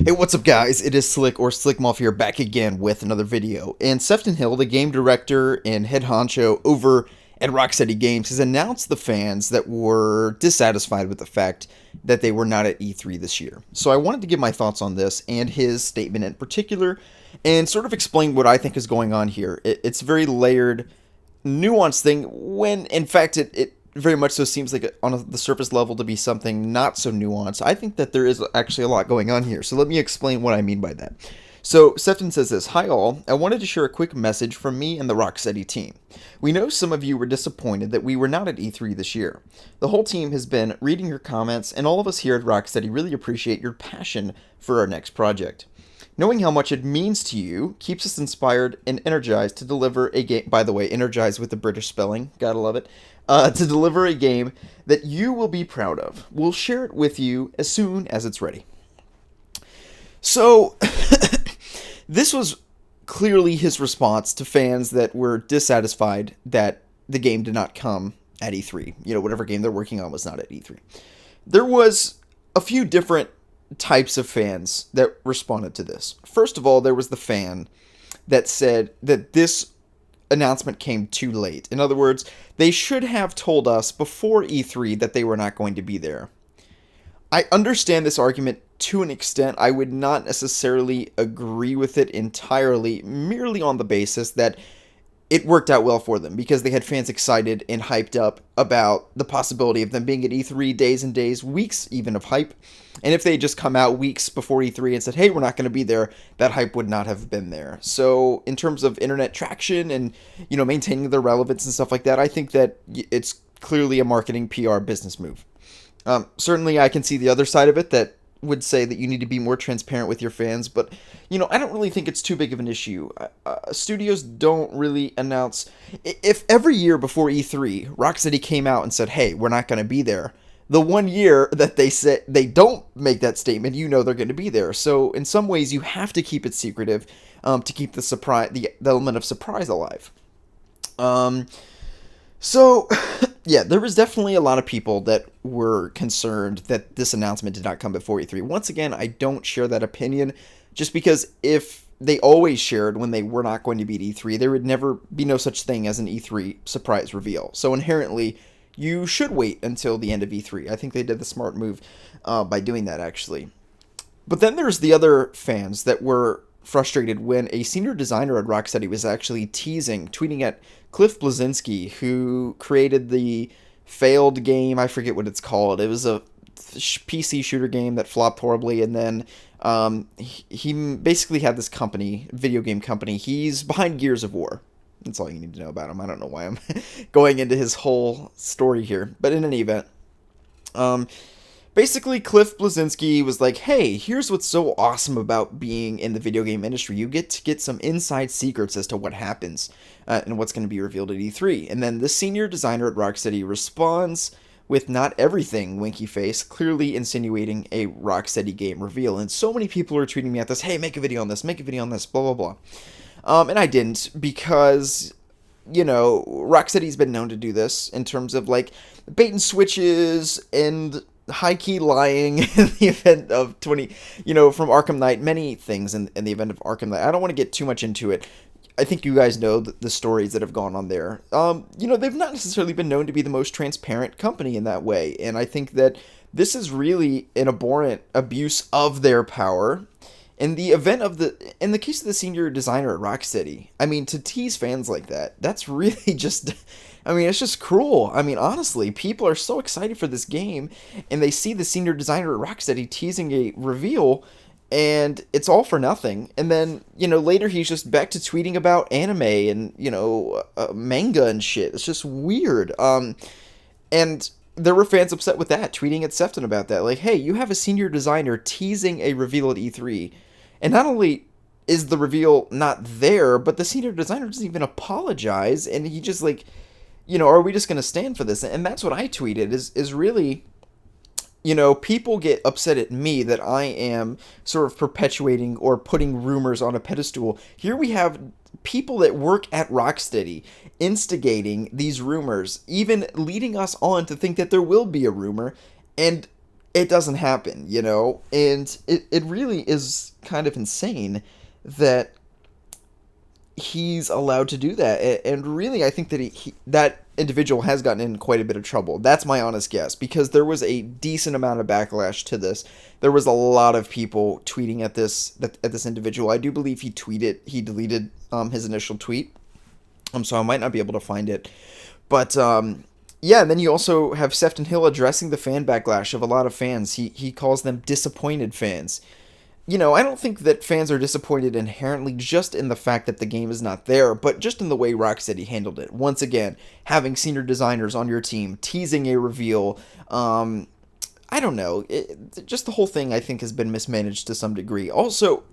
Hey, what's up, guys? It is Slick or Slickmoff here, back again with another video. And Sefton Hill, the game director and head honcho over at Rocksteady Games, has announced the fans that were dissatisfied with the fact that they were not at E3 this year. So I wanted to give my thoughts on this and his statement in particular, and sort of explain what I think is going on here. It's a very layered, nuanced thing when, in fact, it very much so seems like on the surface level to be something not so nuanced. I think that there is actually a lot going on here. So let me explain what I mean by that. So Sefton says this: "Hi all, I wanted to share a quick message from me and the Rocksteady team. We know some of you were disappointed that we were not at E3 this year. The whole team has been reading your comments, and all of us here at Rocksteady really appreciate your passion for our next project. Knowing how much it means to you keeps us inspired and energized to deliver a game." By the way, energized with the British spelling, gotta love it. To deliver a game that you will be proud of. We'll share it with you as soon as it's ready. So, this was clearly his response to fans that were dissatisfied that the game did not come at E3. You know, whatever game they're working on was not at E3. There was a few different types of fans that responded to this. First of all, there was the fan that said that this announcement came too late. In other words, they should have told us before E3 that they were not going to be there. I understand this argument to an extent. I would not necessarily agree with it entirely, merely on the basis that it worked out well for them because they had fans excited and hyped up about the possibility of them being at E3, days and days, weeks even of hype. And if they had just come out weeks before E3 and said, hey, we're not going to be there, that hype would not have been there. So in terms of internet traction and, maintaining their relevance and stuff like that, I think that it's clearly a marketing PR business move. Certainly I can see the other side of it that would say that you need to be more transparent with your fans, but I don't really think it's too big of an issue. Studios don't really announce. If every year before E3 Rocksteady came out and said, hey, we're not going to be there, the one year that they said they don't make that statement, they're going to be there. So in some ways you have to keep it secretive, to keep the surprise, the element of surprise alive. So, yeah, there was definitely a lot of people that were concerned that this announcement did not come before E3. Once again, I don't share that opinion, just because if they always shared when they were not going to be at E3, there would never be no such thing as an E3 surprise reveal. So inherently, you should wait until the end of E3. I think they did the smart move by doing that, actually. But then there's the other fans that were frustrated when a senior designer at Rocksteady was actually tweeting at Cliff Bleszinski, who created the failed game. I forget what it's called. It was a PC shooter game that flopped horribly, and then he basically had this company, video game company. He's behind Gears of War. That's all you need to know about him. I don't know why I'm going into his whole story here, but in any event, basically, Cliff Bleszinski was like, hey, here's what's so awesome about being in the video game industry. You get to get some inside secrets as to what happens and what's going to be revealed at E3. And then the senior designer at Rocksteady responds with not everything, winky face, clearly insinuating a Rocksteady game reveal. And so many people are tweeting me at this, hey, make a video on this, blah, blah, blah. And I didn't because, Rocksteady's been known to do this in terms of, like, bait and switches and high-key lying in the event of from Arkham Knight, many things in the event of Arkham Knight. I don't want to get too much into it. I think you guys know the stories that have gone on there. They've not necessarily been known to be the most transparent company in that way, and I think that this is really an abhorrent abuse of their power. In the case of the senior designer at Rocksteady, I mean, to tease fans like that, that's really just, it's just cruel. Honestly, people are so excited for this game, and they see the senior designer at Rocksteady teasing a reveal, and it's all for nothing. And then, later he's just back to tweeting about anime and, manga and shit. It's just weird. And there were fans upset with that, tweeting at Sefton about that. Like, hey, you have a senior designer teasing a reveal at E3, and not only is the reveal not there, but the senior designer doesn't even apologize, and he just like, are we just going to stand for this? And that's what I tweeted, is really, people get upset at me that I am sort of perpetuating or putting rumors on a pedestal. Here we have people that work at Rocksteady instigating these rumors, even leading us on to think that there will be a rumor, and it doesn't happen, you know? And it really is kind of insane that he's allowed to do that. And really, I think that that individual has gotten in quite a bit of trouble. That's my honest guess, because there was a decent amount of backlash to this. There was a lot of people tweeting at this individual. I do believe he deleted his initial tweet. So I might not be able to find it. But yeah, and then you also have Sefton Hill addressing the fan backlash of a lot of fans. He calls them disappointed fans. You know, I don't think that fans are disappointed inherently just in the fact that the game is not there, but just in the way Rocksteady handled it. Once again, having senior designers on your team, teasing a reveal, I don't know. Just the whole thing, I think, has been mismanaged to some degree. Also,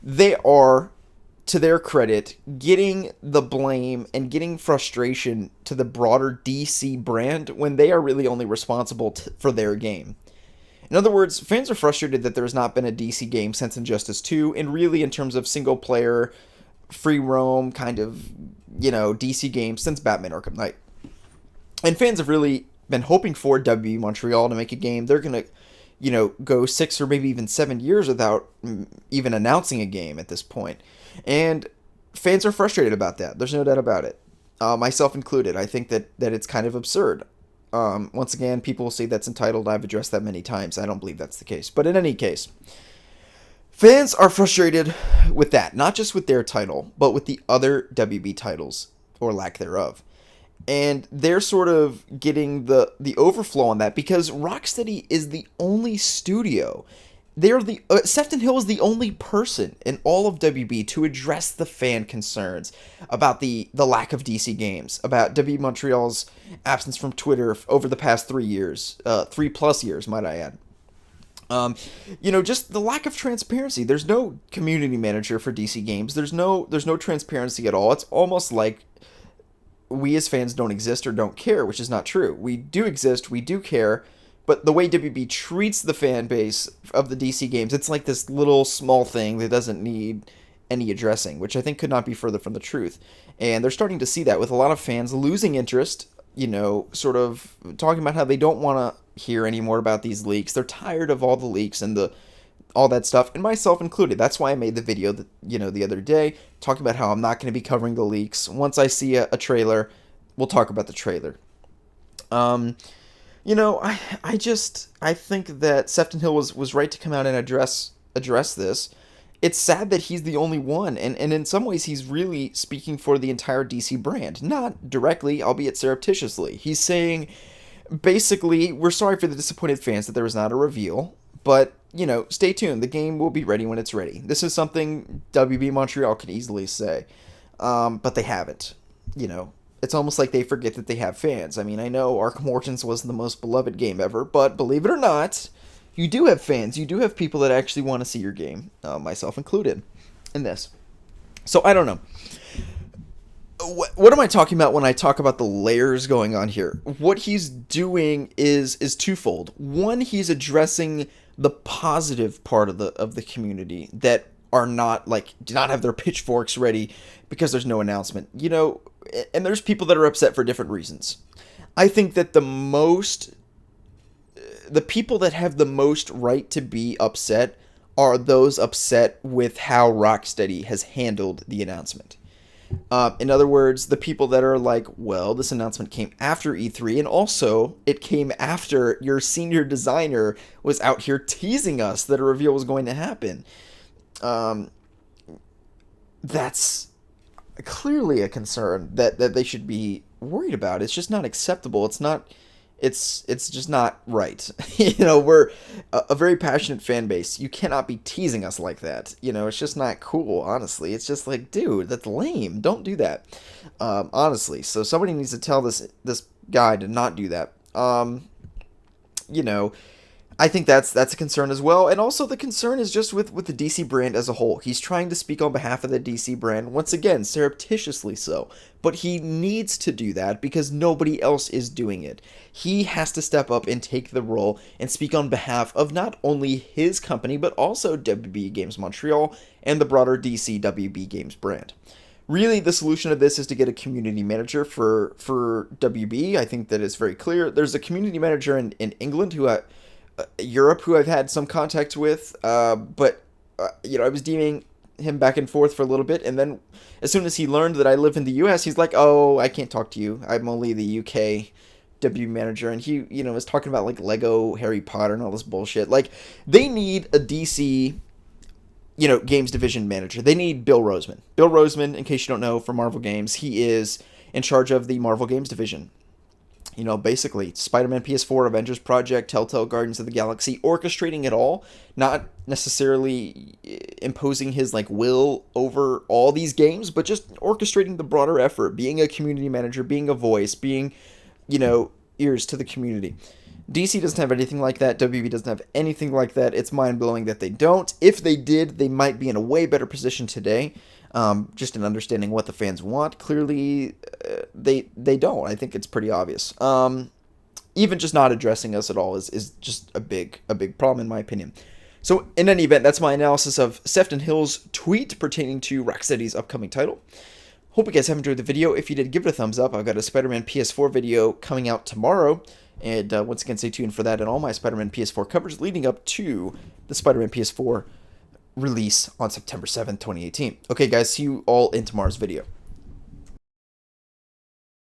they are, to their credit, getting the blame and getting frustration to the broader DC brand when they are really only responsible for their game. In other words, fans are frustrated that there has not been a DC game since Injustice 2, and really in terms of single player, free roam kind of, DC games since Batman Arkham Knight. And fans have really been hoping for WB Montreal to make a game. They're going to, go 6 or maybe even 7 years without even announcing a game at this point. And fans are frustrated about that. There's no doubt about it. Myself included. I think that it's kind of absurd. Once again, people will say that's entitled. I've addressed that many times. I don't believe that's the case. But in any case, fans are frustrated with that. Not just with their title, but with the other WB titles, or lack thereof. And they're sort of getting the overflow on that because Rocksteady is the only studio. They're Sefton Hill is the only person in all of WB to address the fan concerns about the lack of DC games, about WB Montreal's absence from Twitter over the past 3 years, 3+ years, might I add. Just the lack of transparency. There's no community manager for DC games. There's no transparency at all. It's almost like we as fans don't exist or don't care, which is not true. We do exist. We do care. But the way WB treats the fan base of the DC games, it's like this little small thing that doesn't need any addressing, which I think could not be further from the truth. And they're starting to see that with a lot of fans losing interest, sort of talking about how they don't want to hear any more about these leaks. They're tired of all the leaks and all that stuff, and myself included. That's why I made the video the other day, talking about how I'm not going to be covering the leaks. Once I see a trailer, we'll talk about the trailer. I think that Sefton Hill was right to come out and address this. It's sad that he's the only one, and in some ways he's really speaking for the entire DC brand. Not directly, albeit surreptitiously. He's saying, basically, we're sorry for the disappointed fans that there was not a reveal, but, stay tuned. The game will be ready when it's ready. This is something WB Montreal could easily say, but they haven't, It's almost like they forget that they have fans. I mean, I know Arkham Origins wasn't the most beloved game ever, but believe it or not, you do have fans. You do have people that actually want to see your game, myself included, in this. So, I don't know. What am I talking about when I talk about the layers going on here? What he's doing is twofold. One, he's addressing the positive part of the community that are not, do not have their pitchforks ready because there's no announcement. And there's people that are upset for different reasons. I think that the people that have the most right to be upset are those upset with how Rocksteady has handled the announcement. In other words, the people that are like, well, this announcement came after E3, and also it came after your senior designer was out here teasing us that a reveal was going to happen. That's clearly a concern that they should be worried about. It's just not acceptable. It's just not right. We're a very passionate fan base. You cannot be teasing us like that. It's just not cool, honestly. It's just like, dude, that's lame. Don't do that. Honestly. So somebody needs to tell this guy to not do that. I think that's a concern as well. And also the concern is just with the DC brand as a whole. He's trying to speak on behalf of the DC brand, once again, surreptitiously so. But he needs to do that because nobody else is doing it. He has to step up and take the role and speak on behalf of not only his company, but also WB Games Montreal and the broader DC WB Games brand. Really, the solution to this is to get a community manager for WB. I think that is very clear. There's a community manager in England who Europe, who I've had some contact with, but I was DMing him back and forth for a little bit, and then as soon as he learned that I live in the U.S., he's like, "Oh, I can't talk to you. I'm only the UK W manager," and he, was talking about like Lego Harry Potter and all this bullshit. Like, they need a DC, games division manager. They need Bill Roseman. Bill Roseman, in case you don't know, for Marvel Games, he is in charge of the Marvel Games division. Basically, Spider-Man PS4, Avengers Project, Telltale Guardians of the Galaxy, orchestrating it all, not necessarily imposing his will over all these games, but just orchestrating the broader effort, being a community manager, being a voice, being, ears to the community. DC doesn't have anything like that. WB doesn't have anything like that. It's mind-blowing that they don't. If they did, they might be in a way better position today. Just in understanding what the fans want. Clearly, they don't. I think it's pretty obvious. Even just not addressing us at all is just a big problem in my opinion. So in any event, that's my analysis of Sefton Hill's tweet pertaining to Rocksteady's upcoming title. Hope you guys have enjoyed the video. If you did, give it a thumbs up. I've got a Spider-Man PS4 video coming out tomorrow. And once again, stay tuned for that and all my Spider-Man PS4 coverage leading up to the Spider-Man PS4 release on September 7th, 2018. Okay, guys, see you all in tomorrow's video.